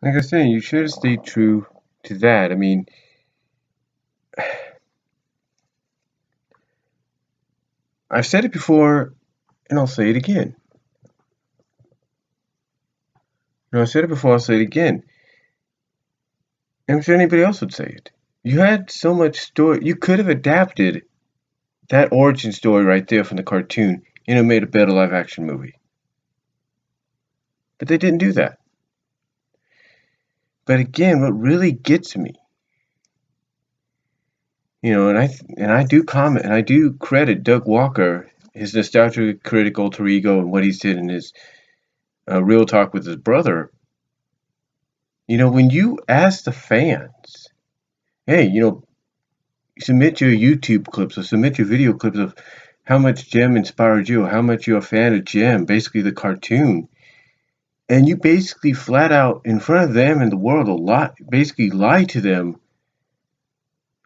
Like I said, you should have stayed true to that. I mean, I've said it before, and I'll say it again. I've said it before, I'll say it again. I'm sure anybody else would say it. You had so much story. You could have adapted that origin story right there from the cartoon and made a better live action movie. But they didn't do that. But again, what really gets me, and I do comment and I do credit Doug Walker, his nostalgia critic alter ego, and what he did in his real talk with his brother. When you ask the fans, hey, submit your YouTube clips or submit your video clips of how much Jem inspired you, or how much you're a fan of Jem, basically the cartoon, and you basically flat out in front of them and the world basically lie to them,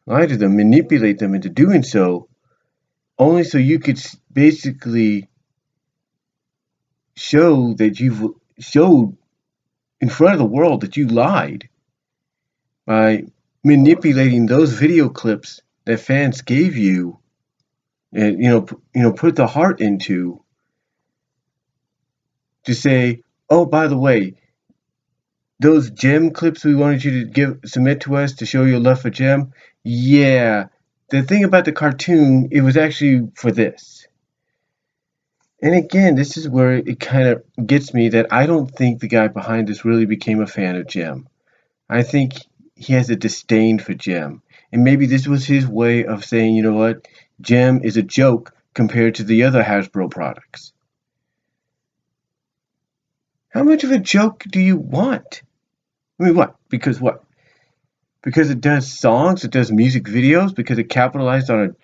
manipulate them into doing so, only so you could basically show that you've showed in front of the world that you lied by manipulating those video clips that fans gave you, and put the heart into, to say, oh, by the way, those Jem clips we wanted you to submit to us to show your love for Jem, yeah, the thing about the cartoon, it was actually for this. And again, this is where it kind of gets me that I don't think the guy behind this really became a fan of Jem. I think he has a disdain for Jem. And maybe this was his way of saying, you know what, Jem is a joke compared to the other Hasbro products. How much of a joke do you want? I mean, what? Because what? Because it does songs, it does music videos, because it capitalized on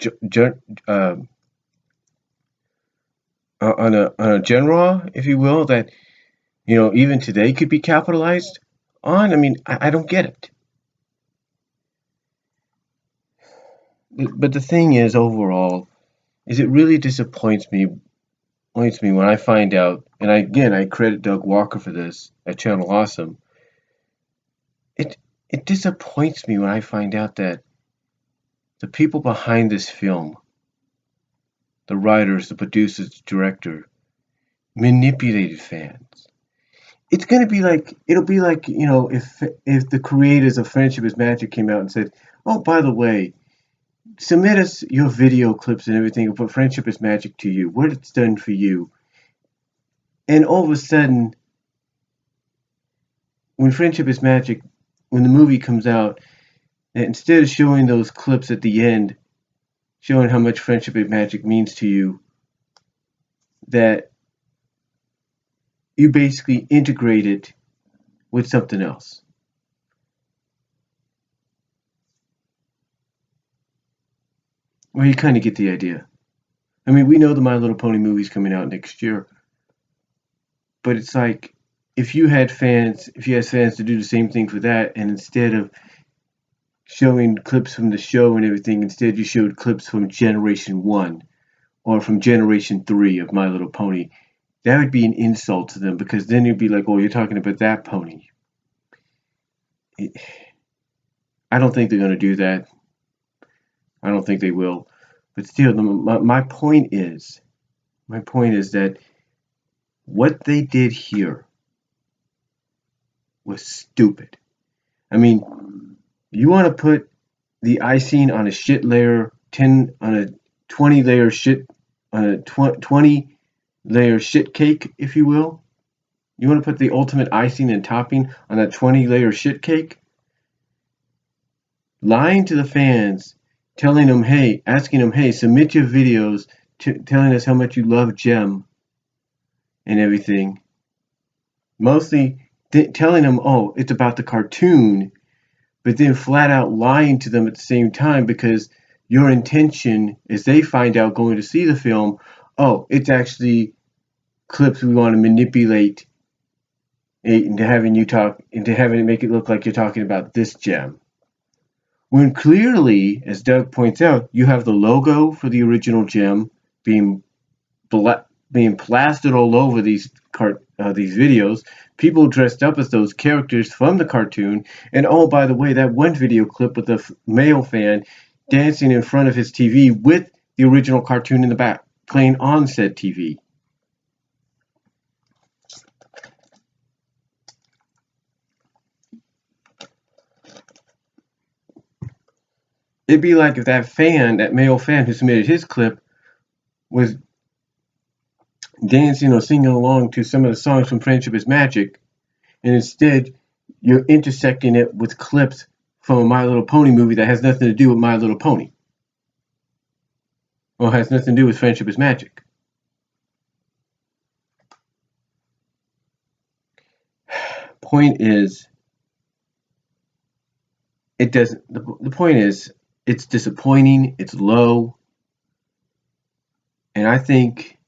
a genre, if you will, that even today could be capitalized on. I mean, I don't get it. But the thing is, overall, is it really disappoints me when I find out, and I credit Doug Walker for this at Channel Awesome. It disappoints me when I find out that the people behind this film, the writers, the producers, the director, manipulated fans. It'll be like, if the creators of Friendship is Magic came out and said, oh, by the way, submit us your video clips and everything of what Friendship is Magic to you, what it's done for you. And all of a sudden, when Friendship is Magic, when the movie comes out, that instead of showing those clips at the end, showing how much Friendship is Magic means to you, that you basically integrate it with something else. Well, you kind of get the idea. I mean, we know the My Little Pony movie's coming out next year, but it's like, if you had fans to do the same thing for that, and instead of showing clips from the show and everything, instead you showed clips from Generation 1 or from Generation 3 of My Little Pony, that would be an insult to them, because then you'd be like, oh, you're talking about that pony. I don't think they're going to do that. I don't think they will. But still, my point is that what they did here was stupid. I mean, you want to put the icing on a shit layer, 20 layer shit, on a 20 layer shit cake, if you will. You want to put the ultimate icing and topping on that 20 layer shit cake? Lying to the fans, telling them, hey, asking them, hey, submit your videos, telling us how much you love Jem and everything. Mostly telling them, oh, it's about the cartoon, but then flat out lying to them at the same time, because your intention, as they find out going to see the film, oh, it's actually clips we want to manipulate into having it make it look like you're talking about this Jem. When clearly, as Doug points out, you have the logo for the original Jem being being plastered all over these videos. People dressed up as those characters from the cartoon. And oh, by the way, that one video clip with the male fan dancing in front of his TV with the original cartoon in the back, playing on said TV. It'd be like if that male fan who submitted his clip, was dancing or singing along to some of the songs from Friendship is Magic, and instead you're intersecting it with clips from a My Little Pony movie that has nothing to do with My Little Pony, or has nothing to do with Friendship is Magic. Point is, it doesn't. The point is, it's disappointing. It's low, and I think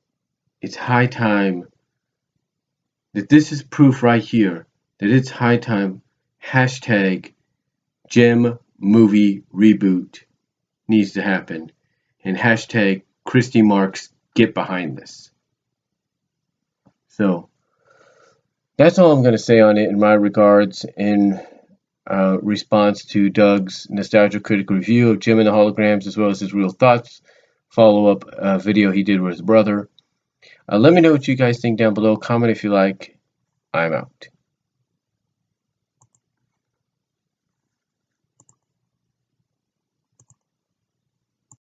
it's high time that this is proof right here that it's high time. Hashtag Gem movie reboot needs to happen, and hashtag Christy Marks get behind this. So that's all I'm going to say on it in my regards, in response to Doug's Nostalgia Critic review of Gem and the Holograms, as well as his Real Thoughts follow-up video he did with his brother. Let me know what you guys think down below. Comment if you like. I'm out.